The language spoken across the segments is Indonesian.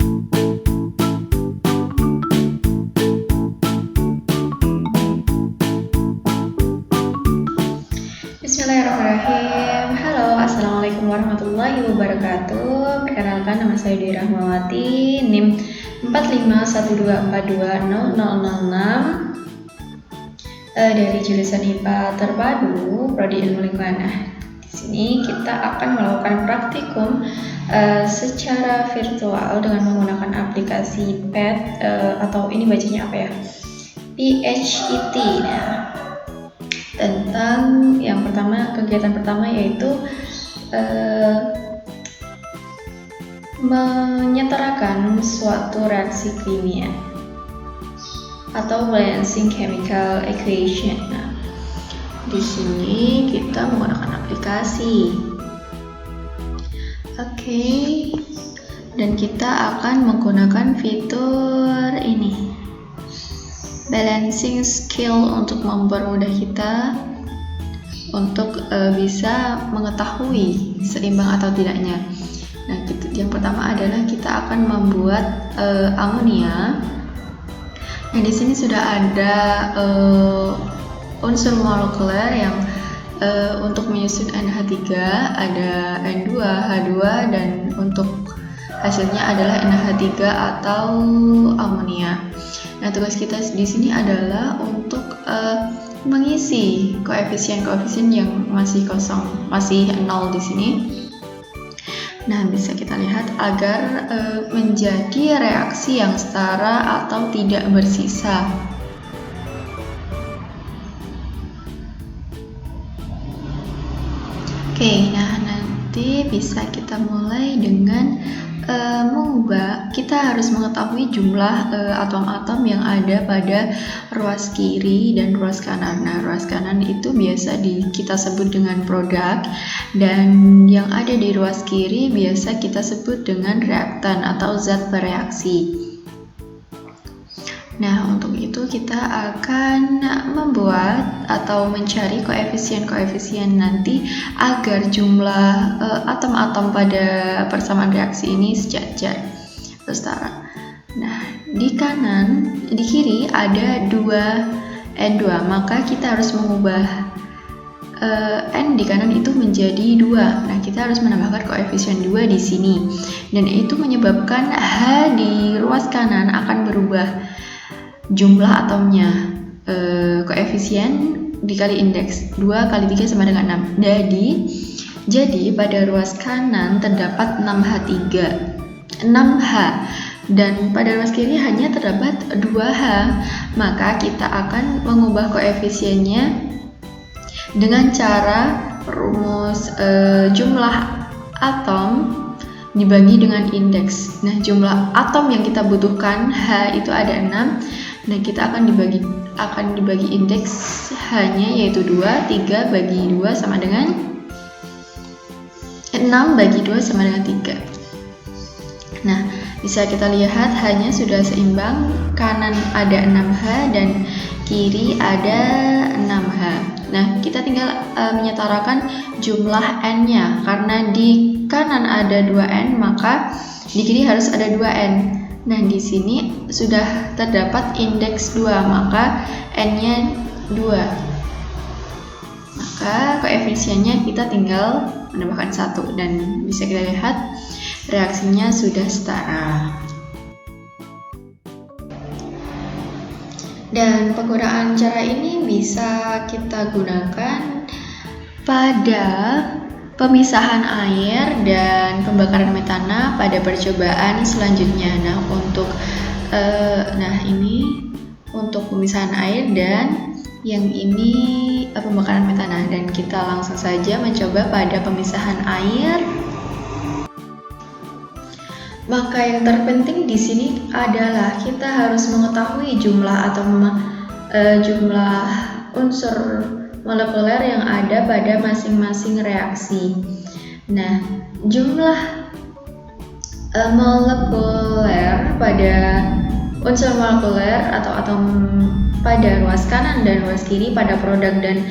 Bismillahirrahmanirrahim. Halo, assalamualaikum warahmatullahi wabarakatuh. Perkenalkan, nama saya Dwi Rahmawati, NIM 4512420006 dari jurusan IPA Terpadu, Prodi Ilmu Lingkungan. Nah, di sini kita akan melakukan praktikum secara virtual dengan menggunakan aplikasi PET atau ini bacanya apa ya? PHET. Nah, tentang yang pertama, kegiatan pertama yaitu menyetarakan suatu reaksi kimia atau balancing chemical equation. Nah, di sini kita menggunakan aplikasi. Oke. Dan kita akan menggunakan fitur ini, balancing skill, untuk mempermudah kita untuk bisa mengetahui seimbang atau tidaknya. Nah, yang pertama adalah kita akan membuat amonia. Nah, di sini sudah ada unsur molekuler yang untuk menyusun NH3 ada N2, H2, dan untuk hasilnya adalah NH3 atau amonia. Nah, tugas kita di sini adalah untuk mengisi koefisien-koefisien yang masih kosong, masih 0 di sini. Nah, bisa kita lihat agar menjadi reaksi yang setara atau tidak bersisa. Oke, nah nanti bisa kita mulai dengan mengubah. Kita harus mengetahui jumlah atom-atom yang ada pada ruas kiri dan ruas kanan. Nah, ruas kanan itu biasa kita sebut dengan produk, dan yang ada di ruas kiri biasa kita sebut dengan reaktan atau zat bereaksi. Nah, untuk itu kita akan membuat atau mencari koefisien-koefisien nanti agar jumlah atom-atom pada persamaan reaksi ini sejajar atau setara. Nah, di kiri ada 2N2, maka kita harus mengubah N di kanan itu menjadi 2. Nah, kita harus menambahkan koefisien 2 di sini. Dan itu menyebabkan H di ruas kanan akan berubah jumlah atomnya, koefisien dikali indeks 2 kali 3 sama dengan 6. Jadi pada ruas kanan terdapat 6H, dan pada ruas kiri hanya terdapat 2H. Maka kita akan mengubah koefisiennya dengan cara rumus jumlah atom dibagi dengan indeks. Nah, jumlah atom yang kita butuhkan H itu ada 6. Nah, kita akan dibagi indeks H-nya yaitu 2. 3 bagi 2 sama dengan 6 bagi 2 sama dengan 3. Nah, bisa kita lihat H-nya sudah seimbang. Kanan ada 6H dan kiri ada 6H. Nah, kita tinggal menyetarakan jumlah N-nya. Karena di kanan ada 2N, maka di kiri harus ada 2N. Nah, di sini sudah terdapat indeks 2, maka N-nya 2. Maka koefisiennya kita tinggal menambahkan 1, dan bisa kita lihat reaksinya sudah setara. Dan penggunaan cara ini bisa kita gunakan pada pemisahan air dan pembakaran metana pada percobaan selanjutnya. Nah, ini untuk pemisahan air, dan yang ini pembakaran metana. Dan kita langsung saja mencoba pada pemisahan air. Maka yang terpenting di sini adalah kita harus mengetahui jumlah jumlah unsur molekuler yang ada pada masing-masing reaksi. Nah, jumlah molekuler pada unsur molekuler atau atom pada ruas kanan dan ruas kiri pada produk dan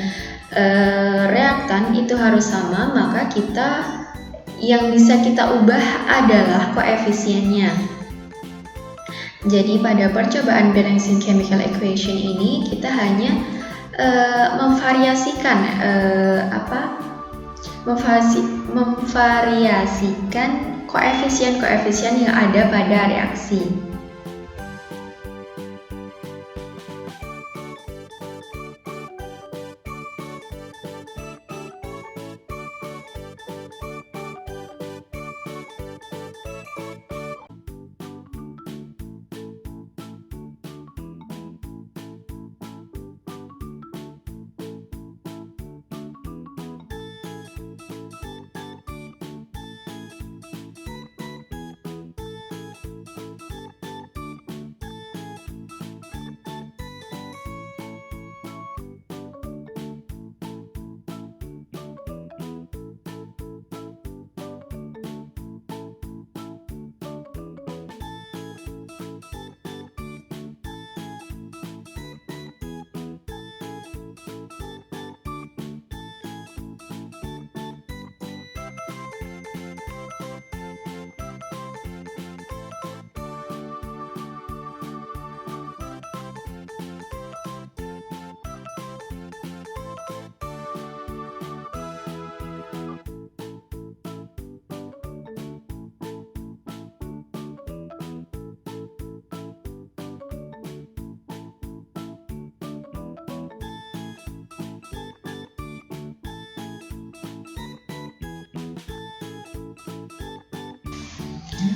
reaktan itu harus sama, maka yang bisa kita ubah adalah koefisiennya. Jadi pada percobaan balancing chemical equation ini kita hanya memvariasikan koefisien-koefisien yang ada pada reaksi.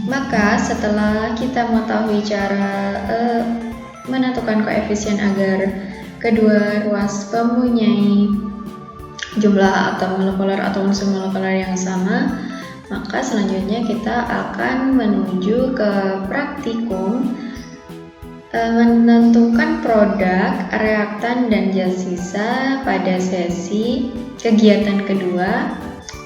Maka setelah kita mengetahui cara menentukan koefisien agar kedua ruas mempunyai jumlah atom molekuler atau unsur molekuler yang sama, maka selanjutnya kita akan menuju ke praktikum menentukan produk, reaktan, dan zat sisa pada sesi kegiatan kedua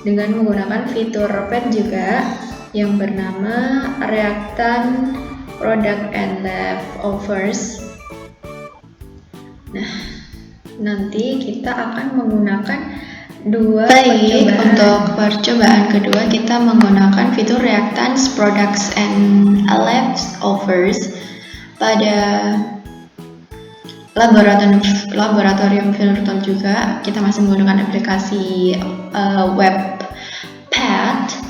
dengan menggunakan fitur PET juga yang bernama reaktan, product, and leftovers. Nah, nanti kita akan menggunakan dua percobaan. Untuk percobaan kedua kita menggunakan fitur reactants, products, and leftovers pada laboratorium virtual juga. Kita masih menggunakan aplikasi web PET.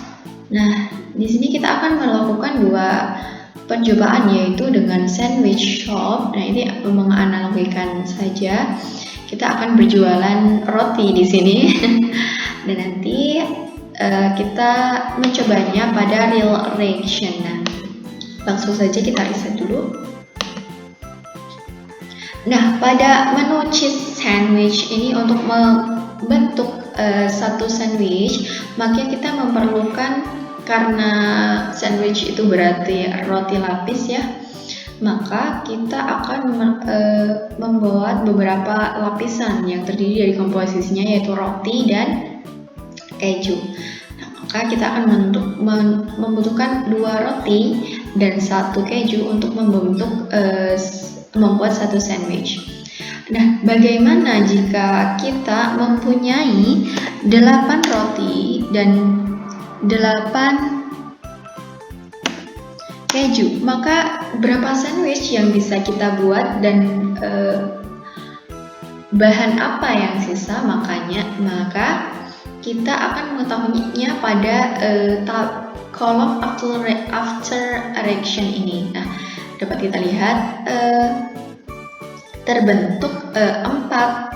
Nah, di sini kita akan melakukan dua percobaan, yaitu dengan sandwich shop. Nah, ini menganalogikan saja. Kita akan berjualan roti di sini. Dan nanti kita mencobanya pada real reaction. Nah, langsung saja kita riset dulu. Nah, pada menu cheese sandwich ini untuk membentuk satu sandwich, maka kita memerlukan, karena sandwich itu berarti roti lapis ya, maka kita akan membuat beberapa lapisan yang terdiri dari komposisinya yaitu roti dan keju. Nah, maka kita akan membutuhkan 2 roti dan 1 keju untuk membuat satu sandwich. Nah, bagaimana jika kita mempunyai 8 roti dan 8 keju? Maka berapa sandwich yang bisa kita buat dan bahan apa yang sisa? Maka kita akan mengetahuinya pada kolom after reaction ini. Nah, dapat kita lihat terbentuk 4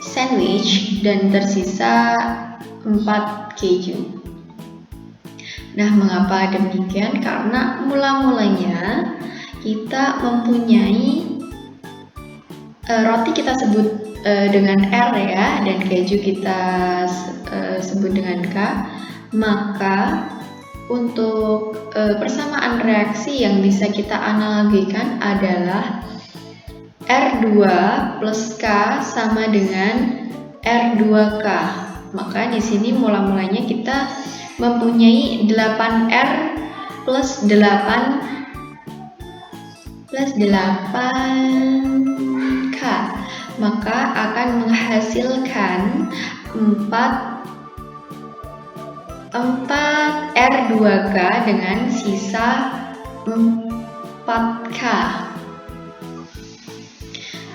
sandwich dan tersisa 4 keju. Nah, mengapa demikian? Karena mula-mulanya kita mempunyai roti kita sebut dengan R ya, dan keju kita sebut dengan K. Maka untuk persamaan reaksi yang bisa kita analogikan adalah R2 plus K sama dengan R2K. Maka di sini mula-mulanya kita mempunyai 8R plus 8K. Maka akan menghasilkan 4R2K dengan sisa 4K.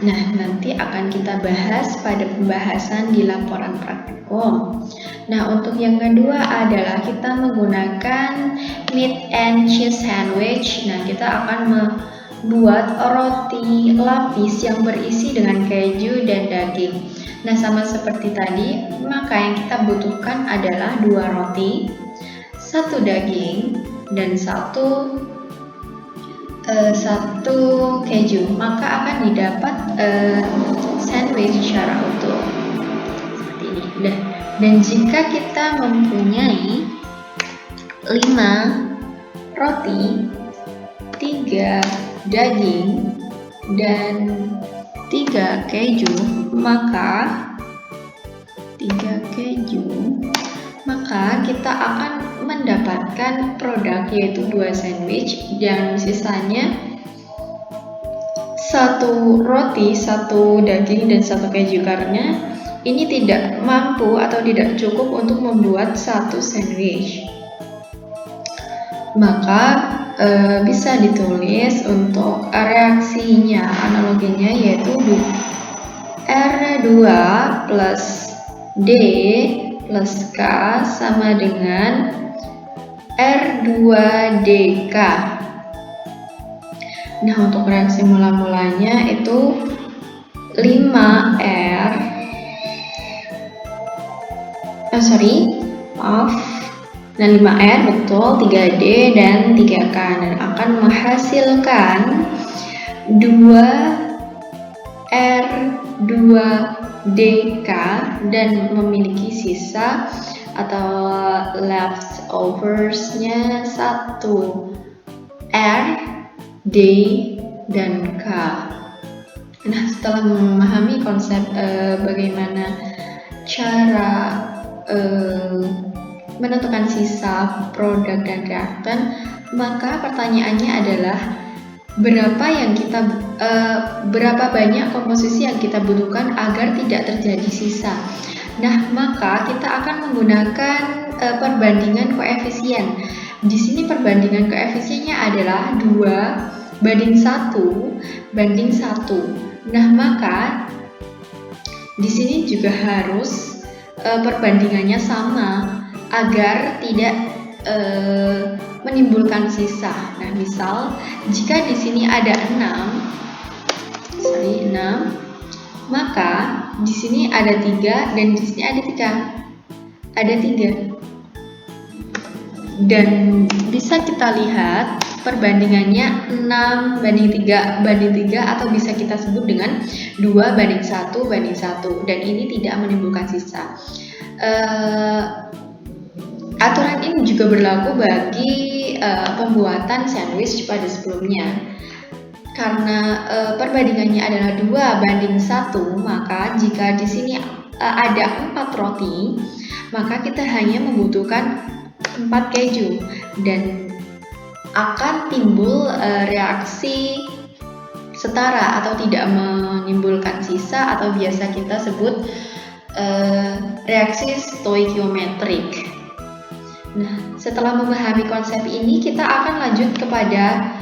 Nah, nanti akan kita bahas pada pembahasan di laporan praktikum. Nah, untuk yang kedua adalah kita menggunakan meat and cheese sandwich. Nah, kita akan membuat roti lapis yang berisi dengan keju dan daging. Nah, sama seperti tadi, maka yang kita butuhkan adalah 2 roti, 1 daging, dan satu keju, maka akan didapat sandwich secara utuh seperti ini. Dan jika kita mempunyai 5 roti, 3 daging, dan 3 keju, maka kita akan mendapatkan produk yaitu 2 sandwich dan sisanya 1 roti, 1 daging, dan 1 keju, karena ini tidak mampu atau tidak cukup untuk membuat 1 sandwich. Maka bisa ditulis untuk reaksinya, analoginya yaitu R2 plus D plus K sama dengan R2DK. Nah, untuk reaksi mula-mulanya itu 5R Nah, 5R betul, 3D dan 3K, dan akan menghasilkan 2R2DK dan memiliki sisa atau leftoversnya 1R, D, dan K. Nah, setelah memahami konsep bagaimana cara menentukan sisa produk dan reaktan, maka pertanyaannya adalah berapa banyak komposisi yang kita butuhkan agar tidak terjadi sisa. Nah, maka kita akan menggunakan perbandingan koefisien. Di sini perbandingan koefisiennya adalah 2:1. Nah, maka di sini juga harus perbandingannya sama agar tidak menimbulkan sisa. Nah, misal jika di sini ada 6, maka di sini ada 3 dan di sini ada 3. Dan bisa kita lihat perbandingannya 6:3 atau bisa kita sebut dengan 2:1 dan ini tidak menimbulkan sisa. Aturan ini juga berlaku bagi pembuatan sandwich pada sebelumnya. Karena perbandingannya adalah 2:1, maka jika di sini ada 4 roti, maka kita hanya membutuhkan 4 keju dan akan timbul reaksi setara atau tidak menimbulkan sisa atau biasa kita sebut reaksi stoikiometrik. Nah, setelah memahami konsep ini, kita akan lanjut kepada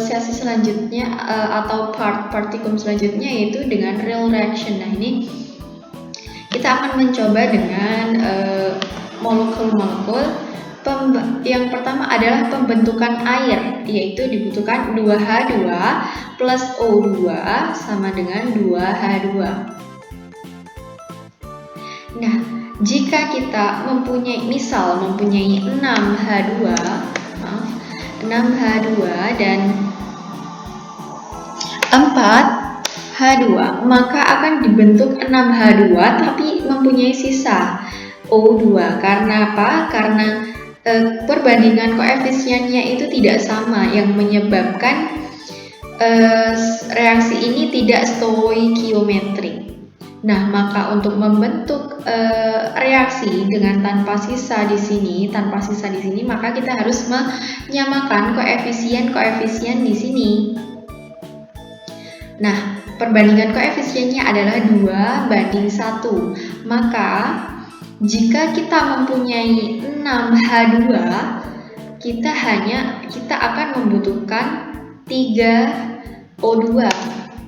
sesi selanjutnya atau partikum selanjutnya, yaitu dengan real reaction. Nah, ini kita akan mencoba dengan molekul-molekul. Yang pertama adalah pembentukan air, yaitu dibutuhkan 2H2 plus O2 sama dengan 2H2. Nah, jika kita mempunyai 6H2 dan 4H2, maka akan dibentuk 6H2 tapi mempunyai sisa O2. Karena apa? Karena perbandingan koefisiennya itu tidak sama, yang menyebabkan reaksi ini tidak stoikiometrik. Nah, maka untuk membentuk reaksi dengan tanpa sisa di sini, maka kita harus menyamakan koefisien di sini. Nah, perbandingan koefisiennya adalah 2:1. Maka jika kita mempunyai 6H2, kita akan membutuhkan 3O2.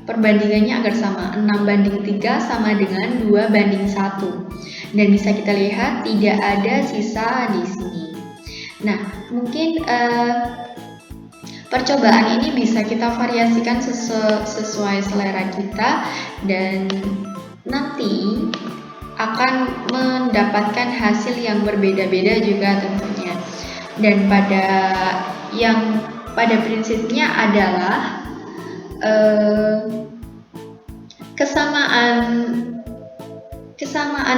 Perbandingannya agar sama, 6:3 sama dengan 2:1. Dan bisa kita lihat tidak ada sisa di sini. Nah, mungkin percobaan ini bisa kita variasikan sesuai selera kita dan nanti akan mendapatkan hasil yang berbeda-beda juga tentunya. Dan pada prinsipnya adalah kesamaan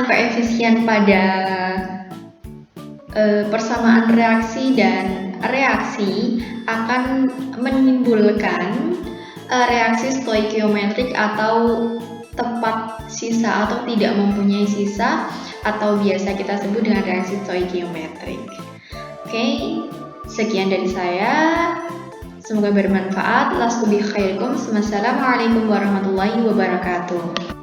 koefisien pada persamaan reaksi dan reaksi akan menimbulkan reaksi stoikiometrik atau tempat sisa atau tidak mempunyai sisa, atau biasa kita sebut dengan reaksi stoikiometrik. Oke, sekian dari saya. Semoga bermanfaat. Lastu bi khairikum. Wassalamualaikum warahmatullahi wabarakatuh.